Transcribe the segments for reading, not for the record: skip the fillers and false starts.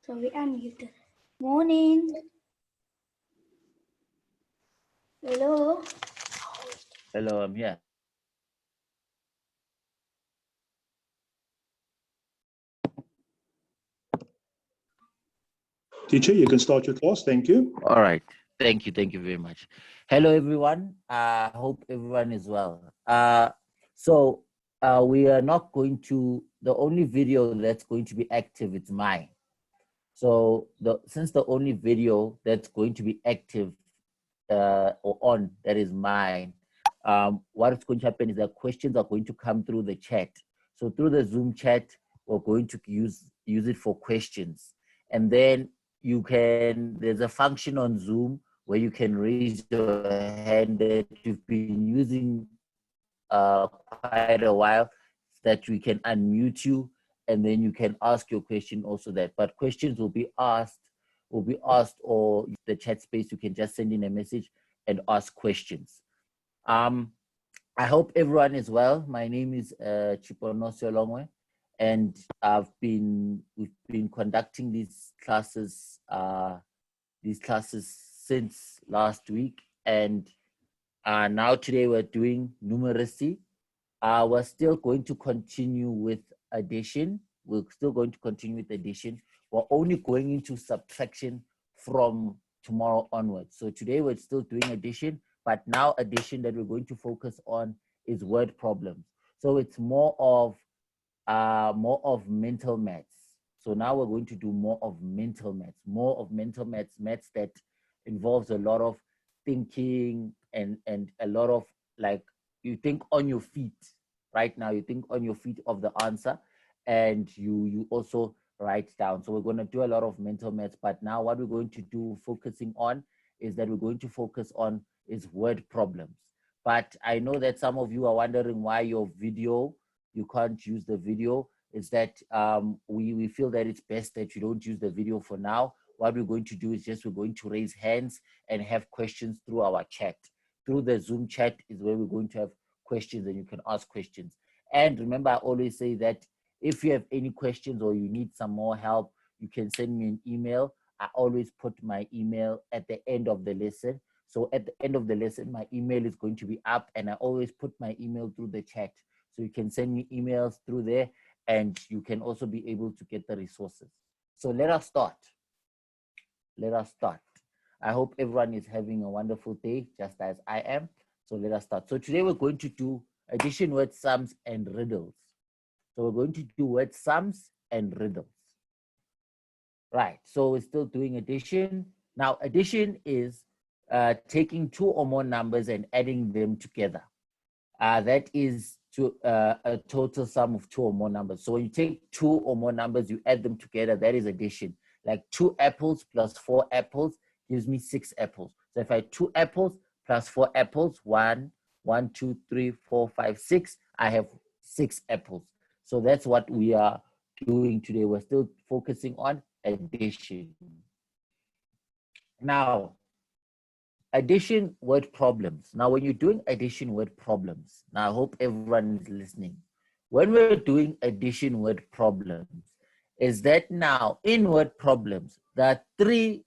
Sorry, unmuted. Morning. Hello. Hello, I'm here. Teacher, you can start your class. Thank you. All right. Thank you. Thank you very much. Hello, everyone. I hope everyone is well. We are not going to, the only video that's going to be active is mine. So since the only video that's going to be active or on, that is mine, what is going to happen is that questions are going to come through the chat. So through the Zoom chat, we're going to use it for questions. And then there's a function on Zoom where you can raise your hand that you've been using quite a while, that we can unmute you, and then you can ask your question also that. But questions will be asked, or the chat space, you can just send in a message and ask questions. I hope everyone is well. My name is Chiponosio Longwe, and we've been conducting these classes since last week, and now today we're doing numeracy. We're still going to continue with addition. We're only going into subtraction from tomorrow onwards. So today we're still doing addition, but now addition that we're going to focus on is word problems. So it's more of mental maths. So now we're going to do more of mental maths, maths that involves a lot of thinking and a lot of, like, you think on your feet. Right now, you think on your feet of the answer, and you also write down. So we're going to do a lot of mental maths, but now what we're going to do, focusing on, is that we're going to focus on is word problems. But I know that some of you are wondering why your video, you can't use the video. Is that we feel that it's best that you don't use the video for now. What we're going to do is we're going to raise hands and have questions through our chat. Through the Zoom chat is where we're going to have questions, and you can ask questions. And remember, I always say that if you have any questions or you need some more help, you can send me an email. I always put my email at the end of the lesson. So at the end of the lesson, my email is going to be up, and I always put my email through the chat. So you can send me emails through there, and you can also be able to get the resources. So let us start. I hope everyone is having a wonderful day, just as I am. So let us start. So today we're going to do addition, word sums, and riddles. So we're going to do word sums and riddles. Right, so we're still doing addition. Now, addition is taking two or more numbers and adding them together. That is a total sum of two or more numbers. So when you take two or more numbers, you add them together, that is addition. Like 2 apples plus 4 apples gives me 6 apples. So if I have 2 apples plus 4 apples, 1, 2, 3, 4, 5, 6, I have 6 apples. So that's what we are doing today. We're still focusing on addition. Now, addition word problems. Now, when you're doing addition word problems, now I hope everyone is listening. When we're doing addition word problems, is that now in word problems, the three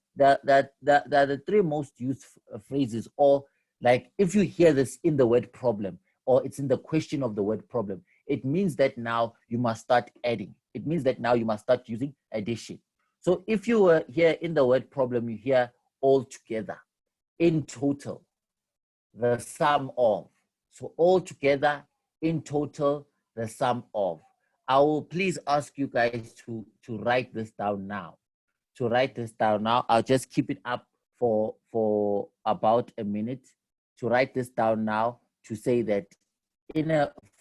most used phrases, or like if you hear this in the word problem, or it's in the question of the word problem, it means that now you must start adding. It means that now you must start using addition. So if you were here in the word problem, you hear all together, in total, the sum of. So all together, in total, the sum of. I will please ask you guys to write this down now. I'll just keep it up for about a minute to write this down now, to say that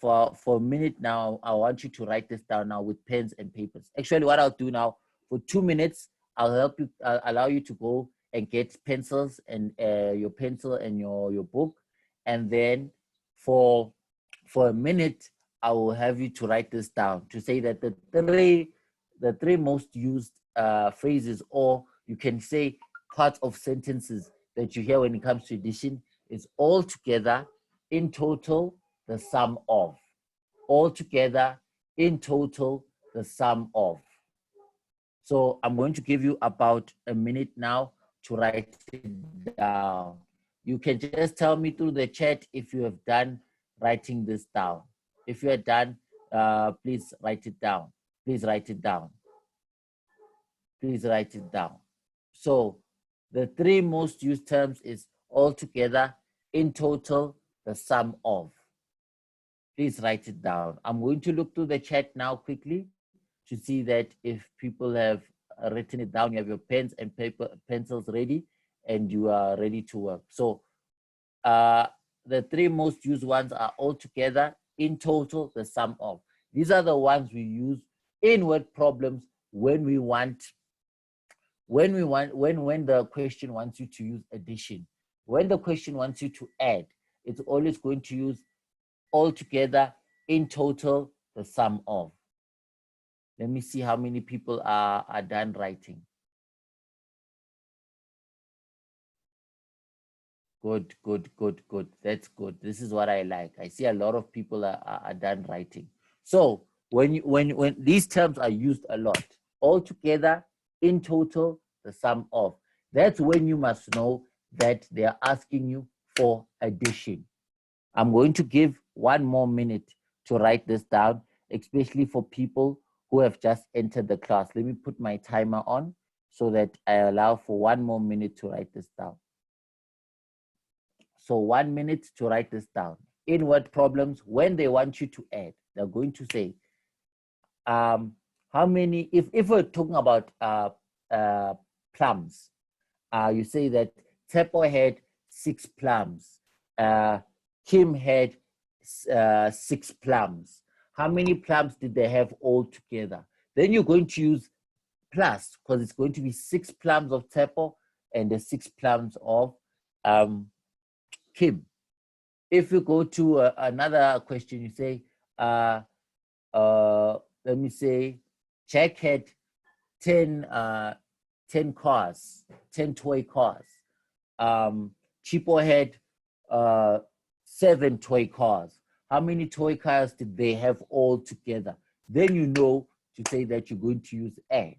for a minute now, I want you to write this down now with pens and papers. Actually, what I'll do now, for 2 minutes, I'll allow you to go and get pencils and your pencil and your book. And then for a minute, I will have you to write this down, to say that the three most used phrases, or you can say parts of sentences that you hear when it comes to addition, is all together, in total, the sum of. All together, in total, the sum of. So I'm going to give you about a minute now to write it down. You can just tell me through the chat if you have done writing this down. If you are done, please write it down. Please write it down. Please write it down. So the three most used terms is altogether, in total, the sum of. Please write it down. I'm going to look through the chat now quickly to see that if people have written it down, you have your pens and pencils ready, and you are ready to work. So the three most used ones are altogether, in total, the sum of. These are the ones we use in word problems when the question wants you to use addition. When the question wants you to add, it's always going to use altogether, in total, the sum of. Let me see how many people are done writing. Good, good, good, good. That's good. This is what I like. I see a lot of people are done writing. So when these terms are used a lot, altogether, in total, the sum of, that's when you must know that they are asking you for addition. I'm going to give 1 more minute to write this down, especially for people who have just entered the class. Let me put my timer on so that I allow for 1 more minute to write this down. So 1 minute to write this down. In word problems, when they want you to add, they're going to say, how many, if we're talking about plums, you say that Tepo had 6 plums. Kim had 6 plums. How many plums did they have all together? Then you're going to use plus, because it's going to be 6 plums of Tepo and the 6 plums of Kim. If you go to another question, you say, let me say, Jack had 10 cars, 10 toy cars. Chipo had 7 toy cars. How many toy cars did they have all together? Then you know to say that you're going to use add.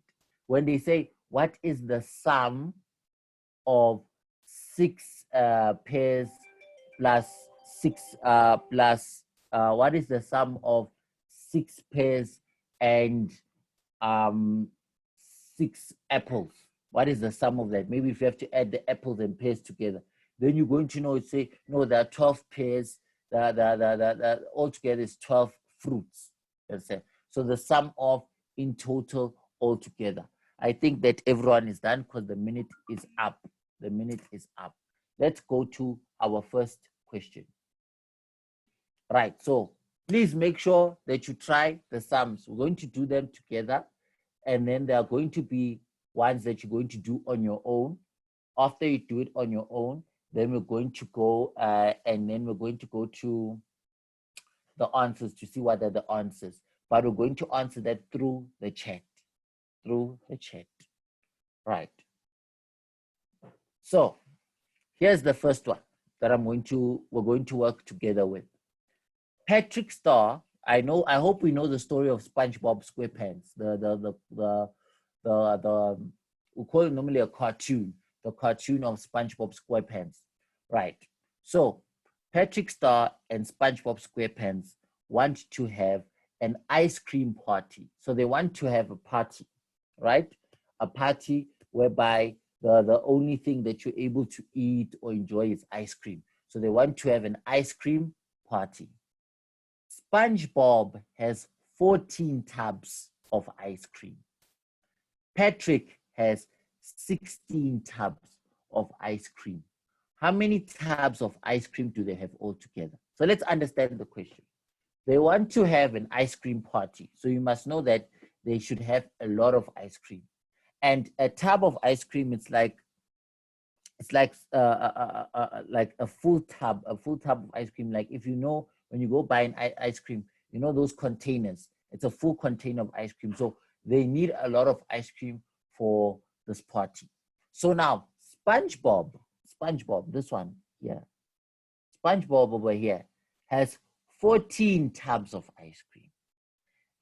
When they say, what is the sum of 6 pairs plus 6 what is the sum of 6 pears and 6 apples? What is the sum of that? Maybe if you have to add the apples and pears together, then you're going to know, say, no, there are 12 pears, altogether is 12 fruits. So the sum of, in total, altogether. I think that everyone is done because the minute is up. The minute is up. Let's go to our first question. Right, so please make sure that you try the sums. We're going to do them together, and then there are going to be ones that you're going to do on your own. After you do it on your own, then we're going to go and then we're going to go to the answers to see what are the answers. But we're going to answer that through the chat. Through the chat. Right. So here's the first one that we're going to work together with. Patrick Star, I hope we know the story of SpongeBob SquarePants. We call it normally a cartoon, the cartoon of SpongeBob SquarePants. Right. So Patrick Star and SpongeBob SquarePants want to have an ice cream party. So they want to have a party, right? A party whereby the only thing that you're able to eat or enjoy is ice cream. So they want to have an ice cream party. SpongeBob has 14 tubs of ice cream. Patrick has 16 tubs of ice cream. How many tubs of ice cream do they have altogether? So let's understand the question. They want to have an ice cream party. So you must know that they should have a lot of ice cream. And a tub of ice cream, it's like a full tub of ice cream. Like if you know, when you go buy an ice cream, you know those containers. It's a full container of ice cream. So they need a lot of ice cream for this party. So now SpongeBob, this one here, SpongeBob over here has 14 tubs of ice cream.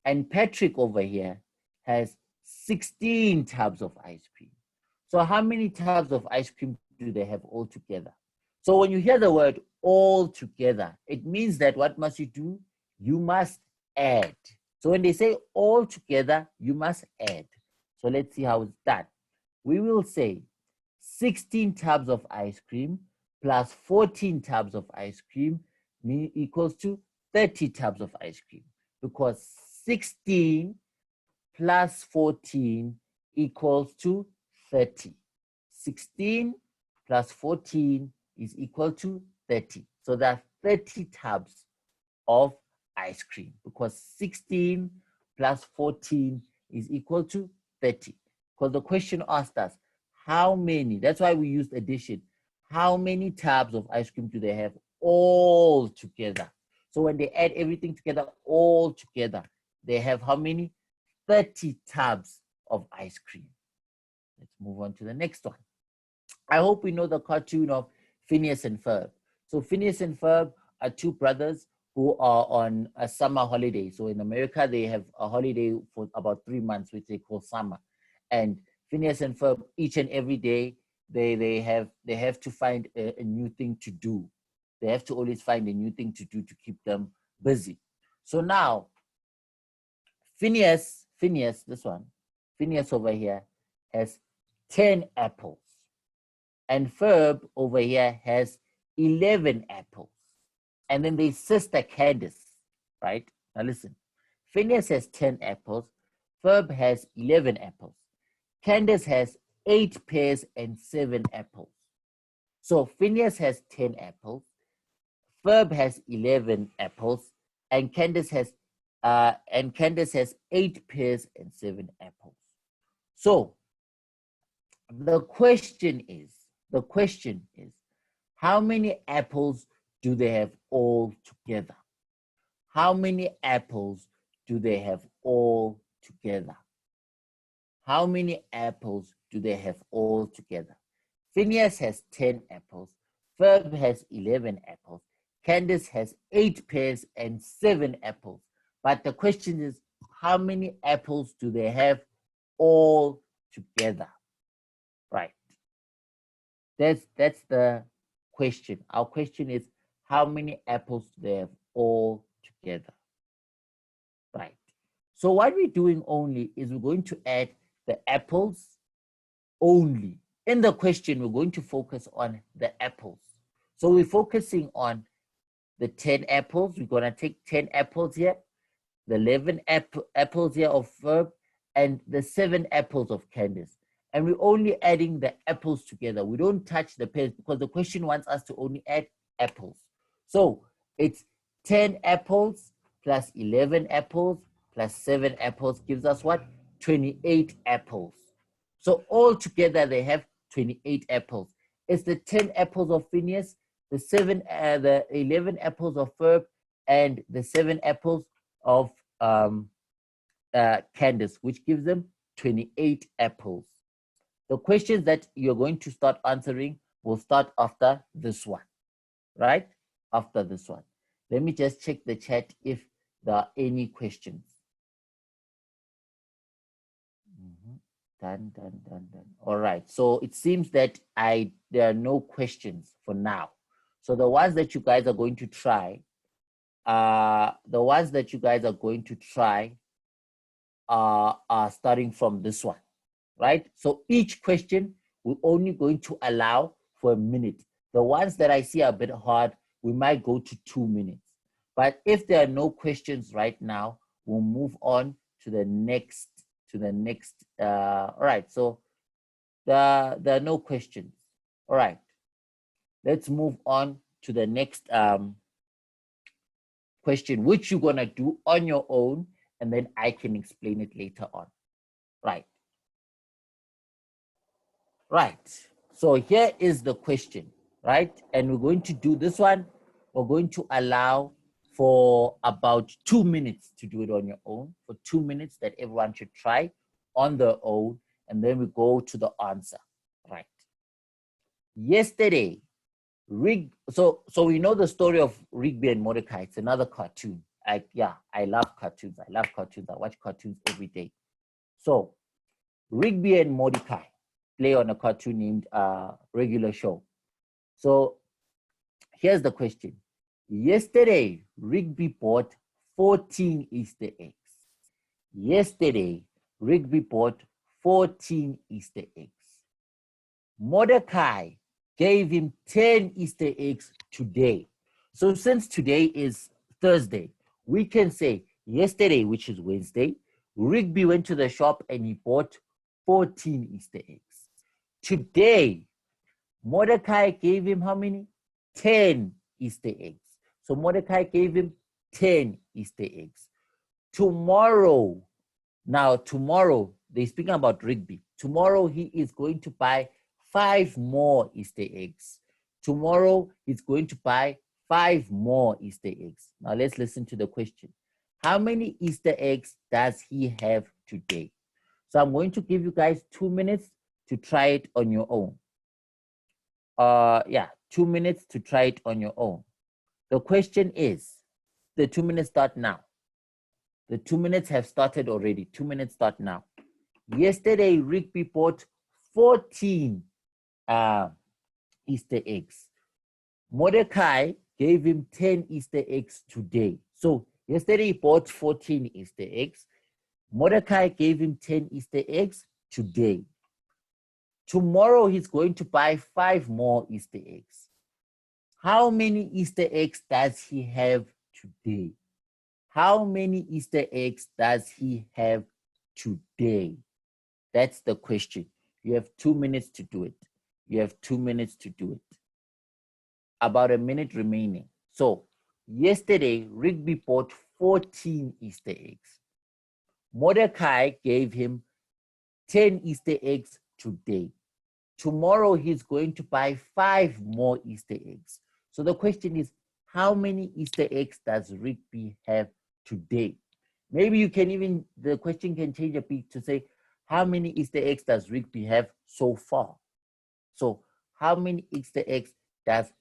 And Patrick over here has 16 tubs of ice cream. So how many tubs of ice cream do they have all together? So when you hear the word all together, it means that what must you do? You must add. So when they say all together, you must add. So let's see how it's done. We will say 16 tubs of ice cream plus 14 tubs of ice cream equals to 30 tubs of ice cream, because 16 plus 14 equals to 30. 16 plus 14 is equal to 30. So there are 30 tubs of ice cream, because 16 plus 14 is equal to 30. Because the question asked us, how many, that's why we used addition. How many tubs of ice cream do they have all together? So when they add everything together, all together, they have how many? 30 tubs of ice cream. Let's move on to the next one. I hope we know the cartoon of Phineas and Ferb. So Phineas and Ferb are two brothers who are on a summer holiday. So in America, they have a holiday for about 3 months, which they call summer. And Phineas and Ferb, each and every day, they have to find a new thing to do. They have to always find a new thing to do to keep them busy. So now, Phineas, this one, Phineas over here has 10 apples. And Ferb over here has 11 apples. And then there's sister Candace, right? Now listen, Phineas has 10 apples. Ferb has 11 apples. Candace has 8 pears and 7 apples. So Phineas has 10 apples. Ferb has 11 apples. And Candace has 8 pears and 7 apples. So the question is, how many apples do they have all together? How many apples do they have all together? How many apples do they have all together? Phineas has 10 apples. Ferb has 11 apples. Candace has 8 pears and 7 apples. But the question is, how many apples do they have all together? Right. That's the question. Our question is, how many apples do they have all together? Right. So what we're doing only is we're going to add the apples only. In the question, we're going to focus on the apples. So we're focusing on the 10 apples. We're going to take 10 apples here, the 11 apples here of Ferb, and the 7 apples of Candace. And we're only adding the apples together. We don't touch the pears because the question wants us to only add apples. So it's 10 apples plus 11 apples plus 7 apples gives us what? 28 apples. So all together they have 28 apples. It's the 10 apples of Phineas, the 11 apples of Ferb, and the 7 apples of Candace, which gives them 28 apples. The questions that you're going to start answering will start after this one, right? After this one. Let me just check the chat if there are any questions. Done. All right. So it seems that there are no questions for now. So the ones that you guys are going to try, are starting from this one, right? So each question we're only going to allow for a minute. The ones that I see are a bit hard, we might go to 2 minutes. But if there are no questions right now, we'll move on to the next. All right. So there are no questions. All right. Let's move on to the next question, which you're gonna do on your own, and then I can explain it later on. Right. So here is the question, right? And we're going to do this one. We're going to allow for about 2 minutes to do it on your own, for 2 minutes that everyone should try on their own, and then we go to the answer, right? Yesterday, so we know the story of Rigby and Mordecai. It's another cartoon. I love cartoons. I watch cartoons every day. So Rigby and Mordecai play on a cartoon named Regular Show. So here's the question. Yesterday, Rigby bought 14 Easter eggs. Yesterday, Rigby bought 14 Easter eggs. Mordecai gave him 10 Easter eggs today. So since today is Thursday, we can say yesterday, which is Wednesday, Rigby went to the shop and he bought 14 Easter eggs. Today, Mordecai gave him how many? 10 Easter eggs. So Mordecai gave him 10 Easter eggs. Tomorrow, they're speaking about Rigby. Tomorrow he is going to buy 5 more Easter eggs. Tomorrow he's going to buy 5 more Easter eggs. Now let's listen to the question. How many Easter eggs does he have today? So I'm going to give you guys 2 minutes to try it on your own. 2 minutes to try it on your own. The question is, the 2 minutes start now. The 2 minutes have started already. 2 minutes start now. Yesterday, Rigby bought 14 Easter eggs. Mordecai gave him 10 Easter eggs today. So yesterday he bought 14 Easter eggs. Mordecai gave him 10 Easter eggs today. Tomorrow he's going to buy 5 more Easter eggs. How many Easter eggs does he have today? How many Easter eggs does he have today? That's the question. You have 2 minutes to do it. You have 2 minutes to do it. About a minute remaining. So yesterday, Rigby bought 14 Easter eggs. Mordecai gave him 10 Easter eggs today. Tomorrow, he's going to buy 5 more Easter eggs. So the question is, how many Easter eggs does Rigby have today? Maybe you can even, the question can change a bit to say, how many Easter eggs does Rigby have so far? So how many Easter eggs does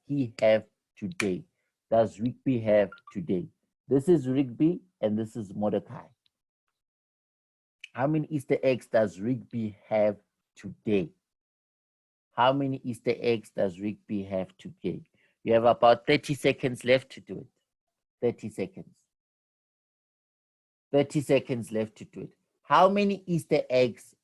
he have today? Does Rigby have today? This is Rigby and this is Mordecai. How many Easter eggs does Rigby have today? How many Easter eggs does Rigby have today? You have about 30 seconds left to do it. 30 seconds. 30 seconds left to do it. How many Easter eggs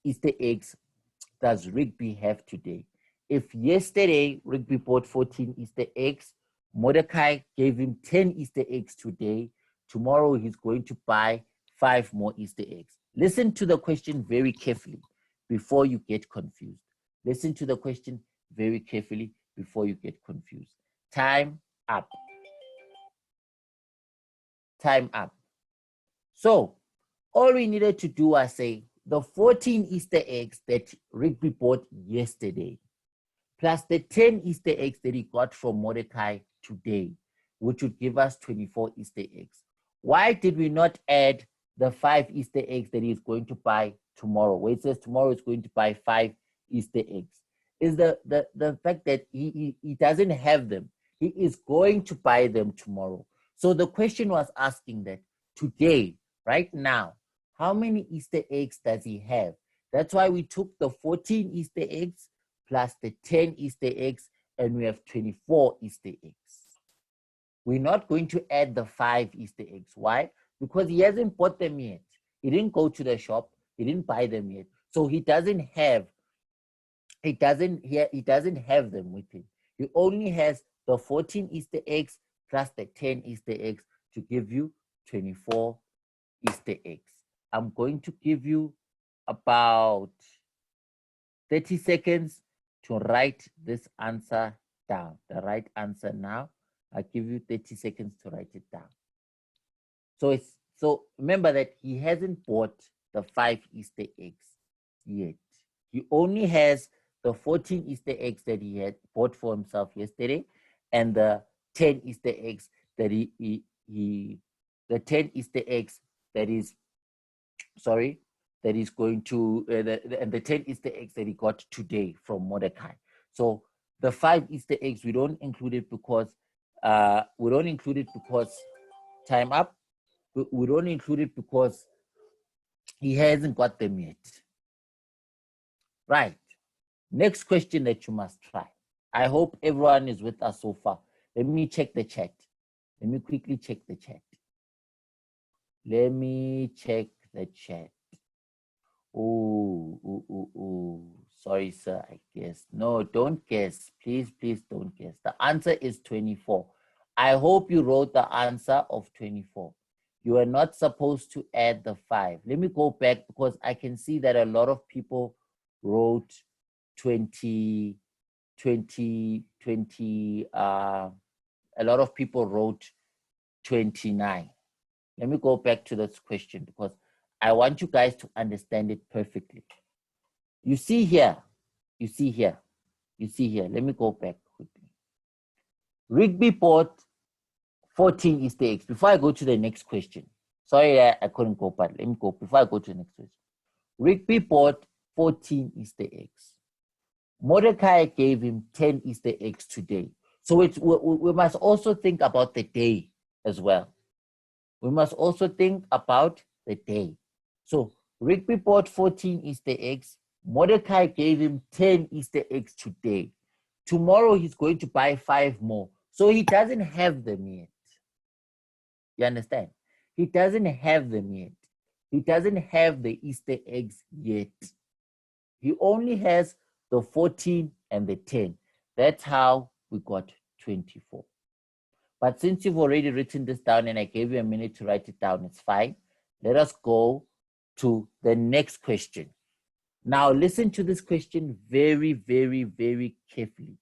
does Rigby have today? If yesterday Rigby bought 14 Easter eggs, Mordecai gave him 10 Easter eggs today. Tomorrow he's going to buy 5 more Easter eggs. Listen to the question very carefully before you get confused. Listen to the question very carefully before you get confused. Time up. Time up. So all we needed to do was say the 14 Easter eggs that Rigby bought yesterday, plus the 10 Easter eggs that he got from Mordecai today, which would give us 24 Easter eggs. Why did we not add the 5 Easter eggs that he's going to buy tomorrow? Where it says tomorrow he's going to buy 5 Easter eggs. Is the fact that he doesn't have them. He is going to buy them tomorrow. So the question was asking that today, right now, how many Easter eggs does he have? That's why we took the 14 Easter eggs plus the 10 Easter eggs, and we have 24 Easter eggs. We're not going to add the 5 Easter eggs. Why? Because he hasn't bought them yet. He didn't go to the shop. He didn't buy them yet. So he doesn't have them with him. He only has the 14 Easter eggs plus the 10 Easter eggs to give you 24 Easter eggs. I'm going to give you about 30 seconds to write this answer down. The right answer now. I'll give you 30 seconds to write it down. So remember that he hasn't bought the 5 Easter eggs yet. He only has the 14 Easter eggs that he had bought for himself yesterday, and the 10 Easter eggs that the 10 Easter eggs that is going to and the 10 Easter eggs that he got today from Mordecai. So the 5 Easter eggs we don't include it because time up. We don't include it because He hasn't got them yet. Right. Next question that you must try. I hope everyone is with us so far. Let me check the chat. Let me quickly check the chat. Let me check the chat. Oh. Sorry, sir, I guess. No, don't guess. Please don't guess. The answer is 24. I hope you wrote the answer of 24. You are not supposed to add the 5. Let me go back because I can see that a lot of people wrote 20, a lot of people wrote 29. Let me go back to this question because I want you guys to understand it perfectly. You see here. Let me go back quickly. Rigby bought 14 Easter eggs. Before I go to the next question. Sorry, I couldn't go, but let me go. Before I go to the next question. Rigby bought 14 Easter eggs. Mordecai gave him 10 Easter eggs today. So we must also think about the day as well. We must also think about the day. So Rigby bought 14 Easter eggs. Mordecai gave him 10 Easter eggs today. Tomorrow he's going to buy 5 more. So he doesn't have them yet. You understand? He doesn't have them yet. He doesn't have the Easter eggs yet. He only has the 14 and the 10. That's how we got 24. But since you've already written this down and I gave you a minute to write it down, it's fine. Let us go to the next question. Now listen to this question very, very, very carefully.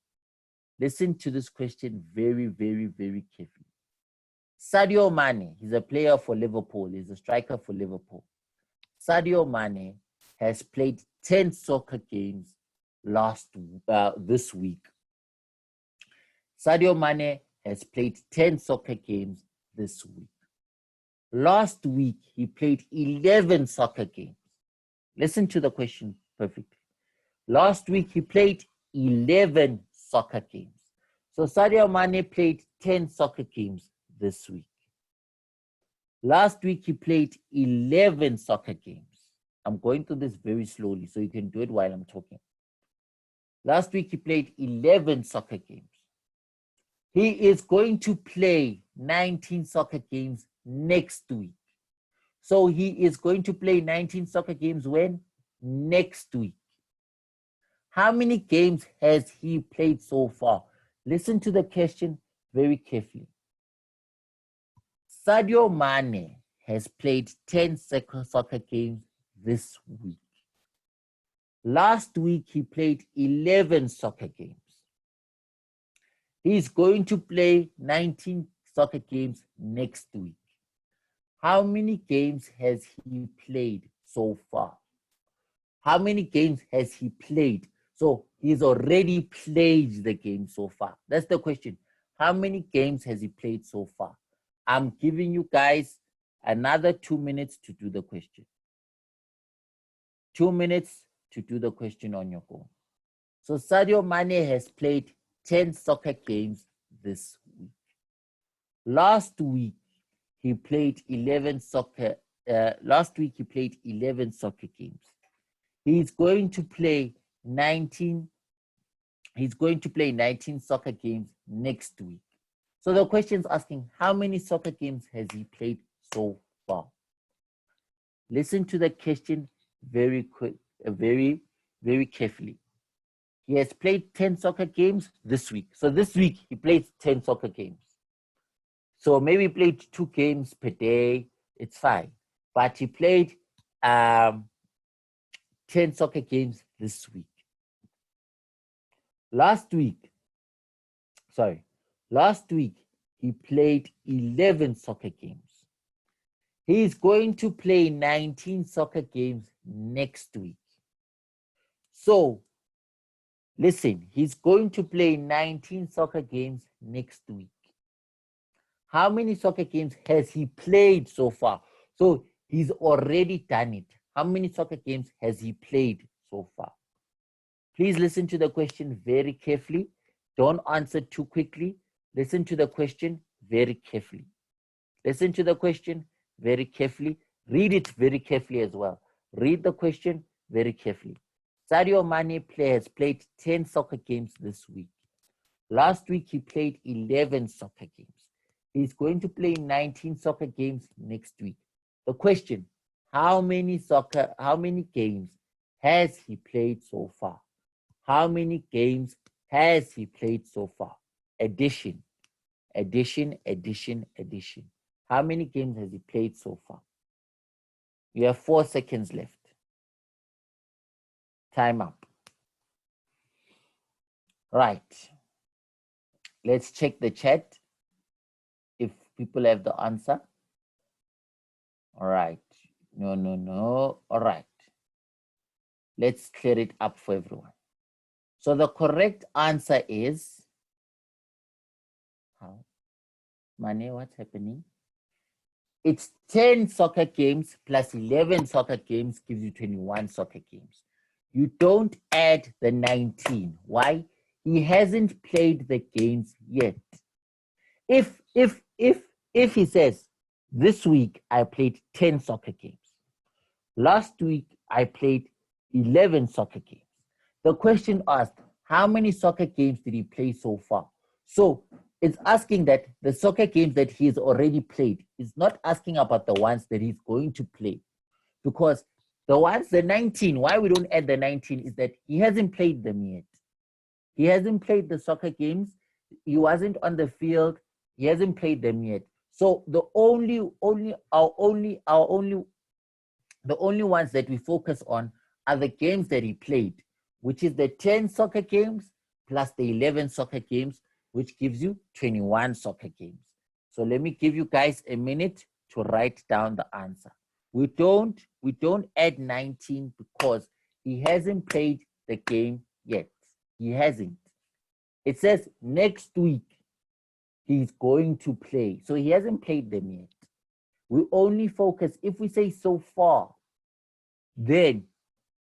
Listen to this question very, very, very carefully. Sadio Mane, he's a player for Liverpool. He's a striker for Liverpool. Sadio Mane has played 10 soccer games this week. Sadio Mane has played 10 soccer games this week. Last week, he played 11 soccer games. Listen to the question perfectly. Last week, he played 11 soccer games. So Sadio Mane played 10 soccer games this week. Last week, he played 11 soccer games. I'm going through this very slowly so you can do it while I'm talking. Last week, he played 11 soccer games. He is going to play 19 soccer games next week. So he is going to play 19 soccer games when? Next week. How many games has he played so far? Listen to the question very carefully. Sadio Mane has played 10 soccer games this week. Last week, he played 11 soccer games. He's going to play 19 soccer games next week. How many games has he played so far? How many games has he played? So he's already played the game so far. That's the question. How many games has he played so far? I'm giving you guys another 2 minutes to do the question. 2 minutes to do the question on your phone. So Sadio Mane has played 10 soccer games this week. Last week, he played 11 soccer. Last week, he played 11 soccer games. He's going to play 19. He's going to play 19 soccer games next week. So the question is asking, how many soccer games has he played so far? Listen to the question very quick, very carefully. He has played 10 soccer games this week. So this week, he played 10 soccer games. So maybe he played 2 games per day. It's fine. But he played 10 soccer games this week. Last week, he played 11 soccer games. He is going to play 19 soccer games next week. So, listen, he's going to play 19 soccer games next week. How many soccer games has he played so far? So, he's already done it. How many soccer games has he played so far? Please listen to the question very carefully. Don't answer too quickly. Listen to the question very carefully. Listen to the question very carefully. Read it very carefully as well. Read the question very carefully. Sadio Mane has played 10 soccer games this week. Last week, he played 11 soccer games. He's going to play 19 soccer games next week. The question, how many games has he played so far? How many games has he played so far? Addition, addition, addition, addition. How many games has he played so far? You have 4 seconds left. Time up. Right. Let's check the chat if people have the answer. All right. No. All right. Let's clear it up for everyone. So the correct answer is, how? Mane, what's happening? It's 10 soccer games plus 11 soccer games gives you 21 soccer games. You don't add the 19. Why? He hasn't played the games yet. If he says, this week I played 10 soccer games. Last week I played 11 soccer games. The question asked, how many soccer games did he play so far? So it's asking that the soccer games that he's already played. It's not asking about the ones that he's going to play. Because the 19, why we don't add the 19 is that he hasn't played them yet. He hasn't played the soccer games. He wasn't on the field. He hasn't played them yet. So the only ones that we focus on are the games that he played, which is the 10 soccer games plus the 11 soccer games, which gives you 21 soccer games. So let me give you guys a minute to write down the answer. We don't add 19 because he hasn't played the game yet. He hasn't. It says next week he's going to play. So he hasn't played them yet. We only focus, if we say so far, then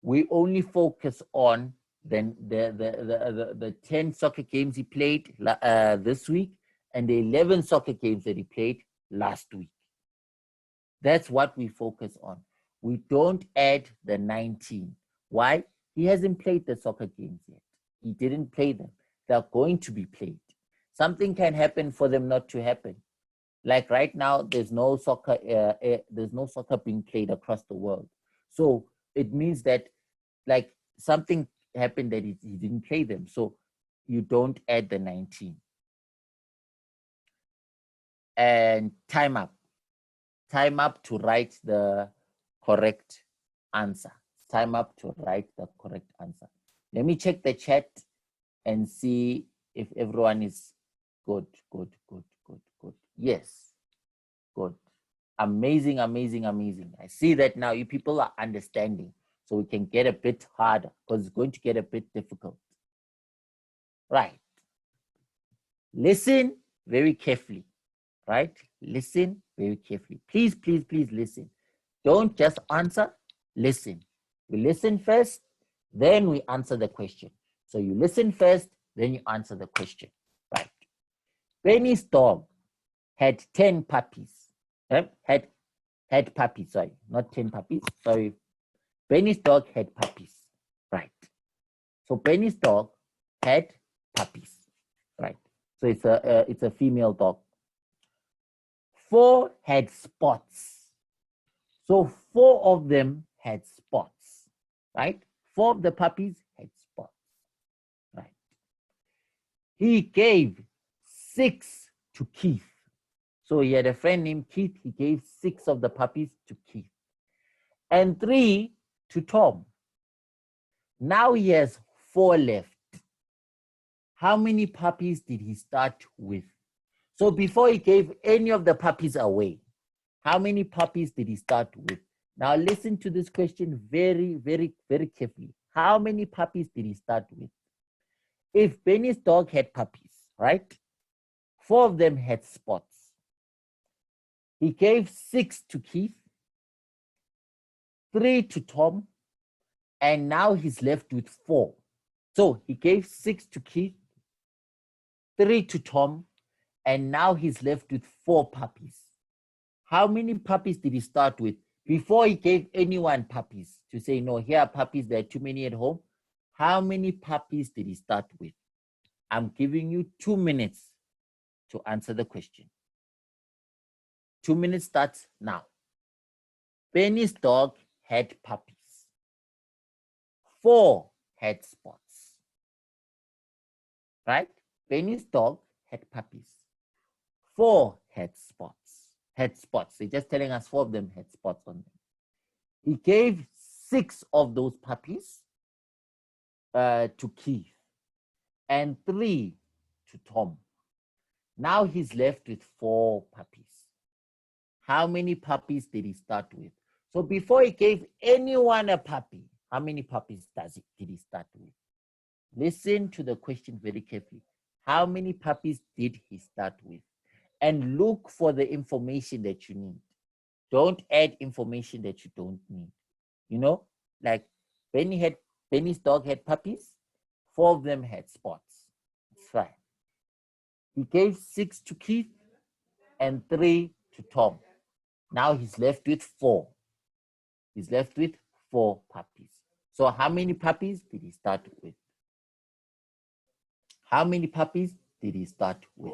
we only focus on then the 10 soccer games he played this week and the 11 soccer games that he played last week. That's what we focus on. We don't add the 19. Why? He hasn't played the soccer games yet. He didn't play them. They're going to be played. Something can happen for them not to happen. Like right now, there's no soccer being played across the world. So it means that like something happened that he didn't play them. So you don't add the 19. And time up. Time up to write the correct answer. Time up to write the correct answer. Let me check the chat and see if everyone is good. Yes, good. Amazing. I see that now you people are understanding. So we can get a bit harder because it's going to get a bit difficult. Right. Listen very carefully. Right? Listen very carefully. Please listen. Don't just answer, listen. We listen first, then we answer the question. So you listen first, then you answer the question. Right. Benny's dog had 10 puppies. Had puppies, sorry, not 10 puppies, sorry. Benny's dog had puppies. Right. So Benny's dog had puppies. Right. So it's a female dog. 4 had spots. So 4 of them had spots, right? 4 of the puppies had spots, right? He gave 6 to Keith. So he had a friend named Keith. He gave 6 of the puppies to Keith and 3 to Tom. Now he has 4 left. How many puppies did he start with? So before he gave any of the puppies away, how many puppies did he start with? Now listen to this question very carefully. How many puppies did he start with? If Benny's dog had puppies, right? 4 of them had spots. He gave 6 to Keith, 3 to Tom, and now he's left with 4. So he gave 6 to Keith, 3 to Tom, and now he's left with 4 puppies. How many puppies did he start with Before he gave anyone puppies to say, no, here are puppies, there are too many at home. How many puppies did he start with? I'm giving you 2 minutes to answer the question. 2 minutes starts now. Benny's dog had puppies. 4 had spots. Right? Benny's dog had puppies. 4 had spots. They're just telling us 4 of them had spots on them. He gave 6 of those puppies to Keith and 3 to Tom. Now he's left with 4 puppies. How many puppies did he start with? So before he gave anyone a puppy, how many puppies did he start with? Listen to the question very carefully. How many puppies did he start with? And look for the information that you need. Don't add information that you don't need. You know, like Benny's dog had puppies. 4 of them had spots. It's fine. He gave 6 to Keith and 3 to Tom. Now he's left with 4. He's left with 4 puppies. So how many puppies did he start with? How many puppies did he start with?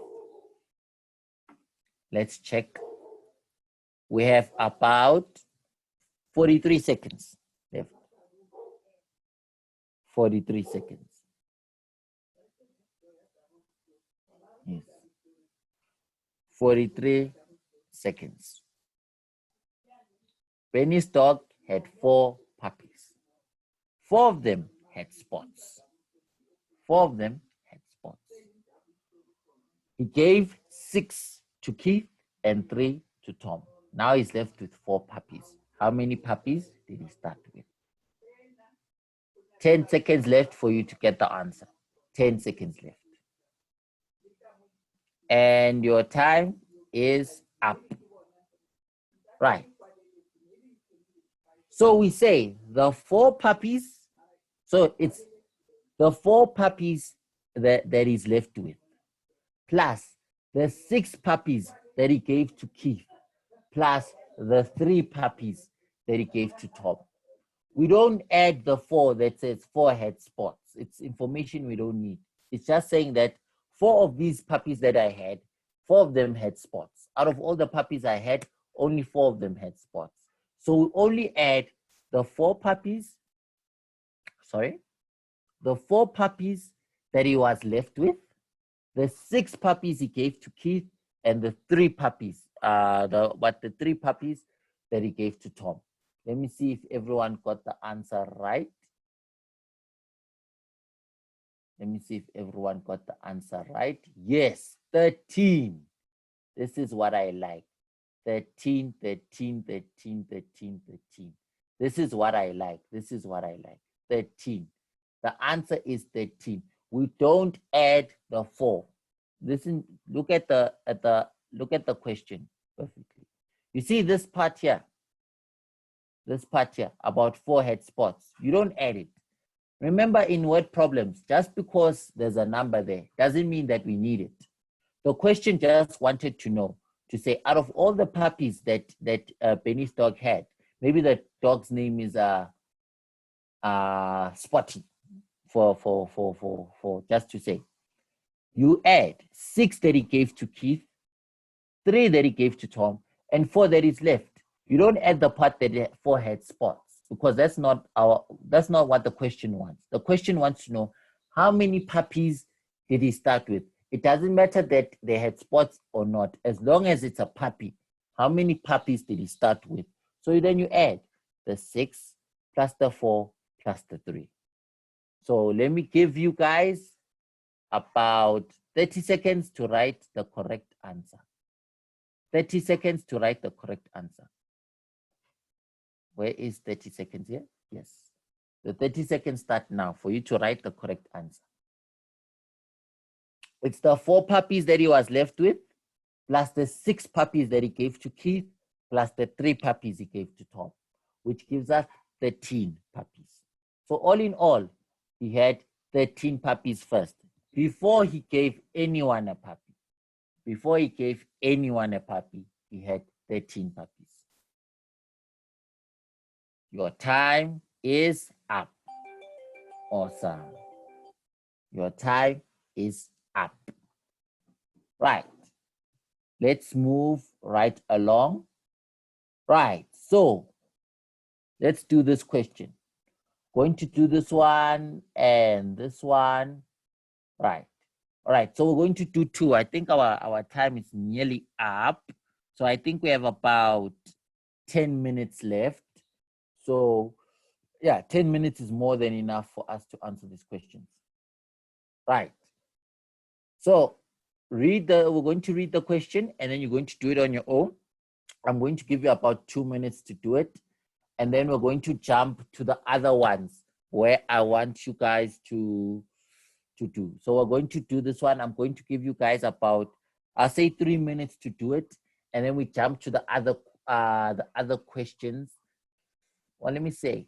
Let's check. We have about 43 seconds left. 43 seconds. Yes. 43 seconds. Benny's dog had 4 puppies. 4 of them had spots. 4 of them had spots. He gave 6 to Keith and 3 to Tom. Now he's left with 4 puppies. How many puppies did he start with? 10 seconds left for you to get the answer. 10 seconds left. And your time is up. Right. So we say the 4 puppies, so it's the 4 puppies that he's left with, plus the 6 puppies that he gave to Keith, plus the 3 puppies that he gave to Tom. We don't add the 4 that says 4 had spots. It's information we don't need. It's just saying that 4 of these puppies that I had, 4 of them had spots. Out of all the puppies I had, only 4 of them had spots. So we only add the 4 puppies, the 4 puppies that he was left with, the 6 puppies he gave to Keith, and the 3 puppies, the 3 puppies that he gave to Tom. Let me see if everyone got the answer right. Let me see if everyone got the answer right. Yes, 13. This is what I like. 13, 13, 13, 13, 13. This is what I like. This is what I like. 13. The answer is 13. We don't add the 4. Listen, look at the question perfectly. You see this part here? This part here about 4 had spots. You don't add it. Remember, in word problems, just because there's a number there doesn't mean that we need it. The question just wanted to know, to say, out of all the puppies that Benny's dog had, maybe the dog's name is Spotty, for just to say, you add 6 that he gave to Keith, 3 that he gave to Tom, and 4 that is left. You don't add the part that 4 had spots, because that's not what the question wants. The question wants to know, how many puppies did he start with? It doesn't matter that they had spots or not, as long as it's a puppy. How many puppies did he start with? So then you add the 6 plus the 4 plus the 3. So let me give you guys about 30 seconds to write the correct answer. 30 seconds to write the correct answer. Where is 30 seconds here? Yes. The 30 seconds start now for you to write the correct answer. It's the 4 puppies that he was left with, plus the 6 puppies that he gave to Keith, plus the 3 puppies he gave to Tom, which gives us 13 puppies. So all in all, he had 13 puppies first, before he gave anyone a puppy. Before he gave anyone a puppy, he had 13 puppies. Your time is up. Awesome. Your time is up. Right. Let's move right along. Right. So let's do this question. Going to do this one and this one. Right. All right. So we're going to do two. I think our time is nearly up. So I think we have about 10 minutes left. So yeah, 10 minutes is more than enough for us to answer these questions. Right. So we're going to read the question and then you're going to do it on your own. I'm going to give you about 2 minutes to do it. And then we're going to jump to the other ones where I want you guys to do. So we're going to do this one. I'm going to give you guys about, I'll say 3 minutes to do it. And then we jump to the other questions. Well, let me say,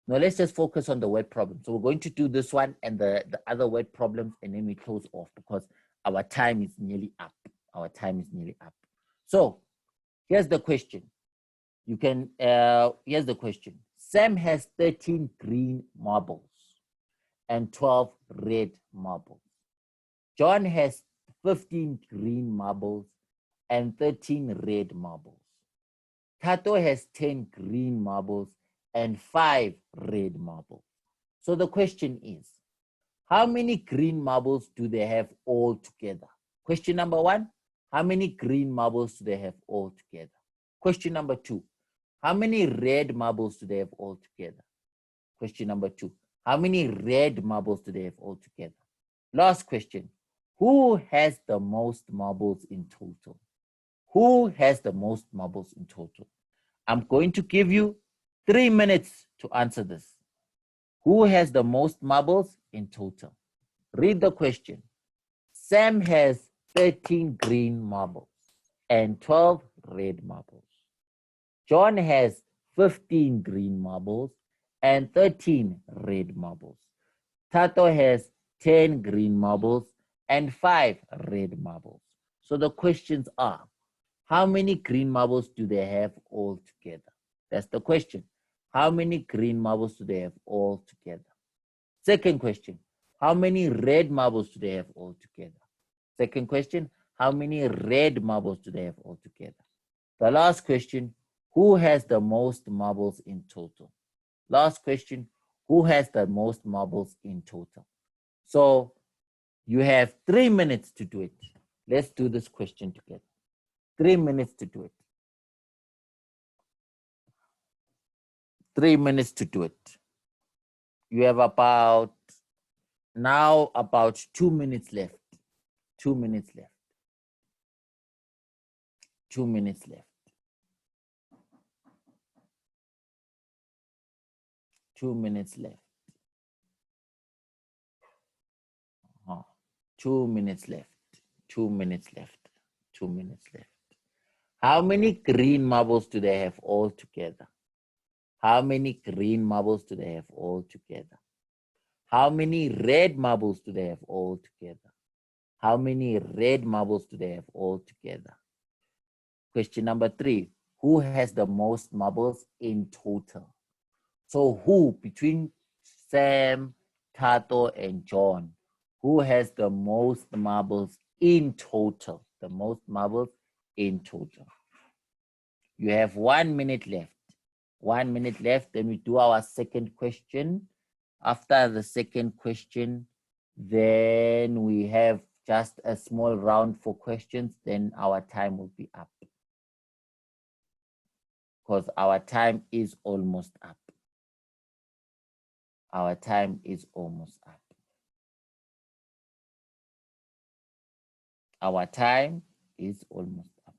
no, let's just focus on the word problem. So we're going to do this one and the other word problems, and then we close off because our time is nearly up. Our time is nearly up. So here's the question. You can, here's the question. Sam has 13 green marbles and 12 red marbles. John has 15 green marbles and 13 red marbles. Tato has 10 green marbles and 5 red marbles. So the question is, how many green marbles do they have all together? Question number one, how many green marbles do they have all together? Question number two, how many red marbles do they have all together? Question number two, how many red marbles do they have all together? Last question, who has the most marbles in total? Who has the most marbles in total? I'm going to give you 3 minutes to answer this. Who has the most marbles in total? Read the question. Sam has 13 green marbles and 12 red marbles. John has 15 green marbles and 13 red marbles. Tato has 10 green marbles and 5 red marbles. So the questions are, how many green marbles do they have all together? That's the question. How many green marbles do they have all together? Second question, how many red marbles do they have all together? Second question, how many red marbles do they have all together? The last question, who has the most marbles in total? Last question, who has the most marbles in total? So you have 3 minutes to do it. Let's do this question together. 3 minutes to do it. 3 minutes to do it. You have about 2 minutes left. 2 minutes left. 2 minutes left. 2 minutes left. 2 minutes left. 2 minutes left. 2 minutes left. How many green marbles do they have all together? How many green marbles do they have all together? How many red marbles do they have all together? How many red marbles do they have all together? Question number 3, who has the most marbles in total? So who, between Sam, Tato, and John, who has the most marbles in total? The most marbles in total. You have 1 minute left. 1 minute left. Then we do our second question. After the second question, then we have just a small round for questions. Then our time will be up. Because our time is almost up. Our time is almost up. Our time is almost up.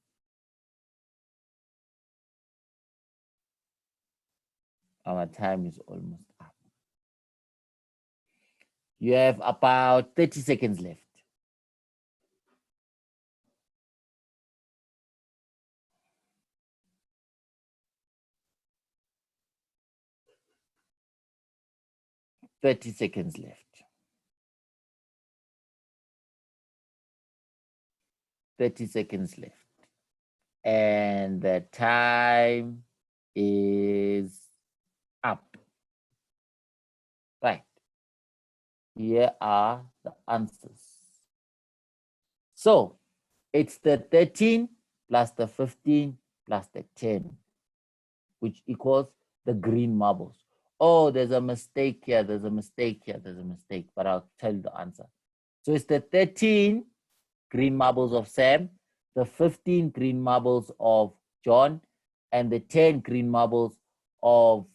Our time is almost up. You have about 30 seconds left. Thirty seconds left. 30 seconds left. And the time is up. Right. Here are the answers. So it's the 13 plus the 15 plus the 10, which equals the green marbles. Oh, there's a mistake here, there's a mistake here, there's a mistake, but I'll tell you the answer. So it's the 13 green marbles of Sam, the 15 green marbles of John, and the 10 green marbles of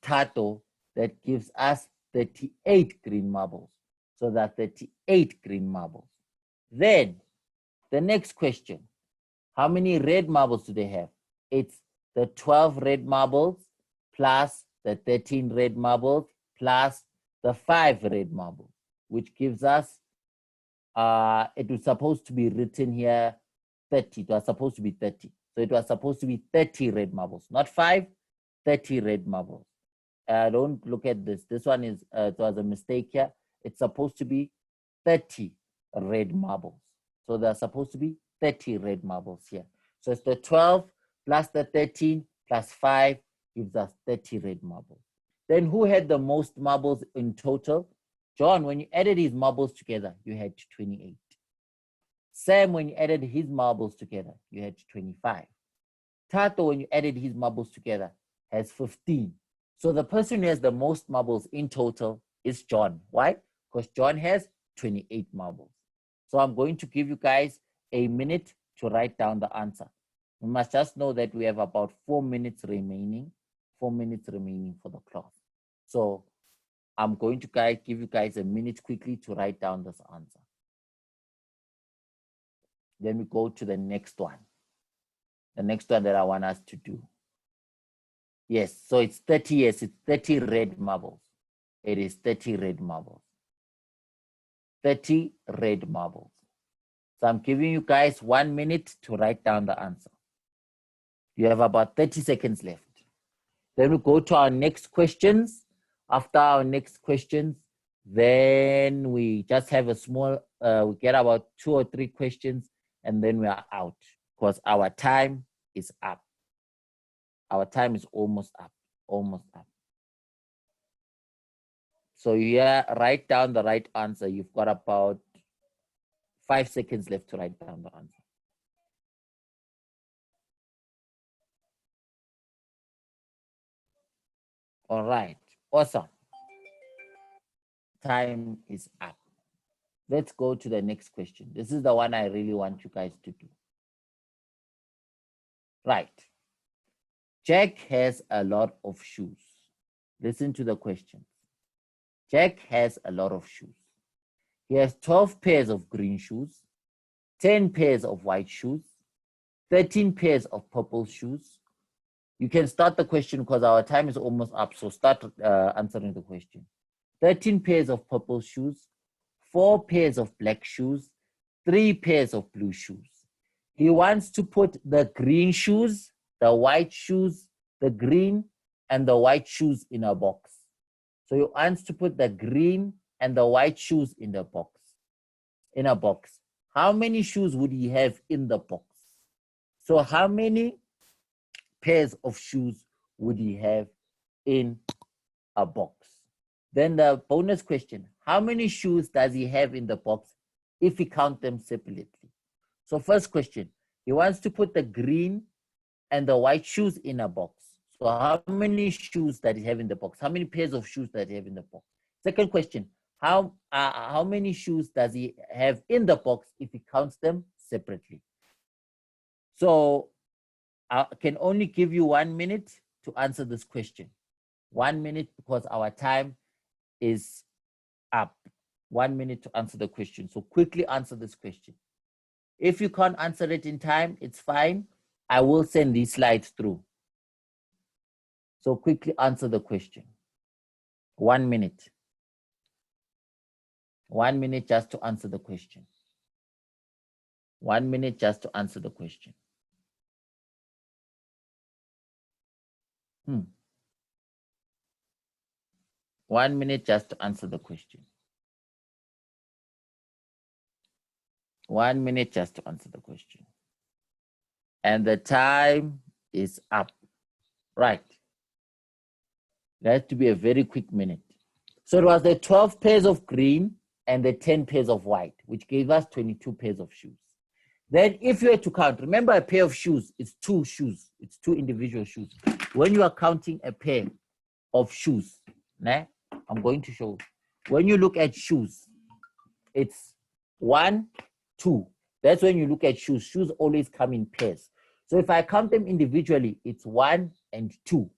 Tato, that gives us 38 green marbles. So that's 38 green marbles. Then the next question, how many red marbles do they have? It's the 12 red marbles plus the 13 red marbles plus the 5 red marbles, which gives us, it was supposed to be written here 30. It was supposed to be 30. So it was supposed to be 30 red marbles, not 5, 30 red marbles. Don't look at this. This one is, it was a mistake here. It's supposed to be 30 red marbles. So there's supposed to be 30 red marbles here. So it's the 12 plus the 13 plus 5 gives us 30 red marbles. Then who had the most marbles in total? John, when you added his marbles together, you had 28. Sam, when you added his marbles together, you had 25. Tato, when you added his marbles together, has 15. So the person who has the most marbles in total is John. Why? Because John has 28 marbles. So I'm going to give you guys a minute to write down the answer. You must just know that we have about 4 minutes remaining, 4 minutes remaining for the class. So I'm going to give you guys a minute quickly to write down this answer. Then we go to the next one. The next one that I want us to do. Yes, so it's 30, yes, it's 30 red marbles. It is 30 red marbles. 30 red marbles. So I'm giving you guys 1 minute to write down the answer. You have about 30 seconds left. Then we go to our next questions. After our next questions, then we just have a small, we get about 2 or 3 questions, and then we are out because our time is up. Our time is almost up, almost up. So yeah, write down the right answer. You've got about 5 seconds left to write down the answer. All right, awesome. Time is up. Let's go to the next question. This is the one I really want you guys to do. Right. Jack has a lot of shoes. Listen to the question. Jack has a lot of shoes. He has 12 pairs of green shoes, 10 pairs of white shoes, 13 pairs of purple shoes. You can start the question because our time is almost up. So start answering the question. 13 pairs of purple shoes, 4 pairs of black shoes, 3 pairs of blue shoes. He wants to put the green shoes, the white shoes, the green and the white shoes in a box. So he wants to put the green and the white shoes in the box. In a box. How many shoes would he have in the box? So how many pairs of shoes would he have in a box? Then the bonus question, how many shoes does he have in the box if he counts them separately? So first question, he wants to put the green and the white shoes in a box. So how many shoes does he have in the box? How many pairs of shoes does he have in the box? Second question, how many shoes does he have in the box if he counts them separately? So I can only give you 1 minute to answer this question. 1 minute because our time is up. 1 minute to answer the question. So quickly answer this question. If you can't answer it in time, it's fine. I will send these slides through. So quickly answer the question. 1 minute. 1 minute just to answer the question. 1 minute just to answer the question. 1 minute just to answer the question. 1 minute just to answer the question. And the time is up. Right. That has to be a very quick minute. So it was the 12 pairs of green and the 10 pairs of white, which gave us 22 pairs of shoes. Then if you had to count, remember a pair of shoes, it's two shoes. It's two individual shoes. When you are counting a pair of shoes, nah, I'm going to show. When you look at shoes, it's 1, 2. That's when you look at shoes. Shoes always come in pairs. So if I count them individually, it's 1 and 2.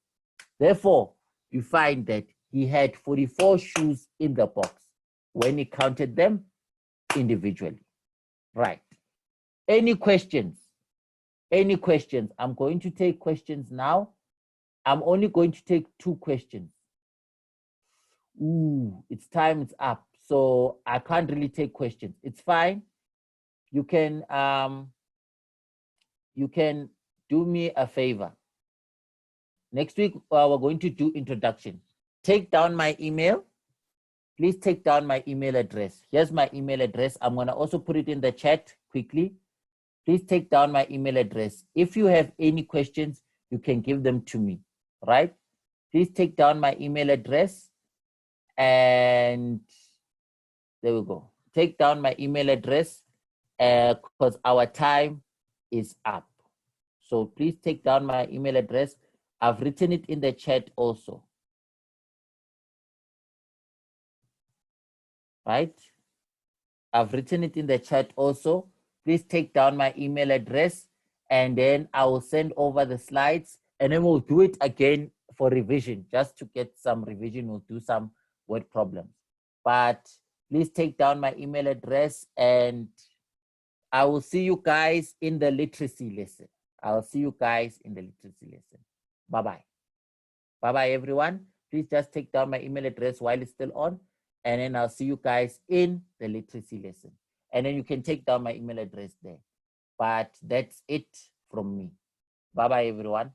Therefore, you find that he had 44 shoes in the box when he counted them individually. Right. Any questions? Any questions? I'm going to take questions now. I'm only going to take 2 questions. Ooh, it's time, it's up. So I can't really take questions. It's fine. You can do me a favor. Next week, we're going to do introduction. Take down my email. Please take down my email address. Here's my email address. I'm going to also put it in the chat quickly. Please take down my email address. If you have any questions, you can give them to me, right? Please take down my email address. And there we go. Take down my email address because our time is up. So please take down my email address. I've written it in the chat also. Right? I've written it in the chat also. Please take down my email address and then I will send over the slides and then we'll do it again for revision. Just to get some revision, we'll do some word problems. But please take down my email address and I will see you guys in the literacy lesson. I'll see you guys in the literacy lesson. Bye-bye. Bye-bye, everyone. Please just take down my email address while it's still on, and then I'll see you guys in the literacy lesson. And then you can take down my email address there. But that's it from me. Bye-bye, everyone.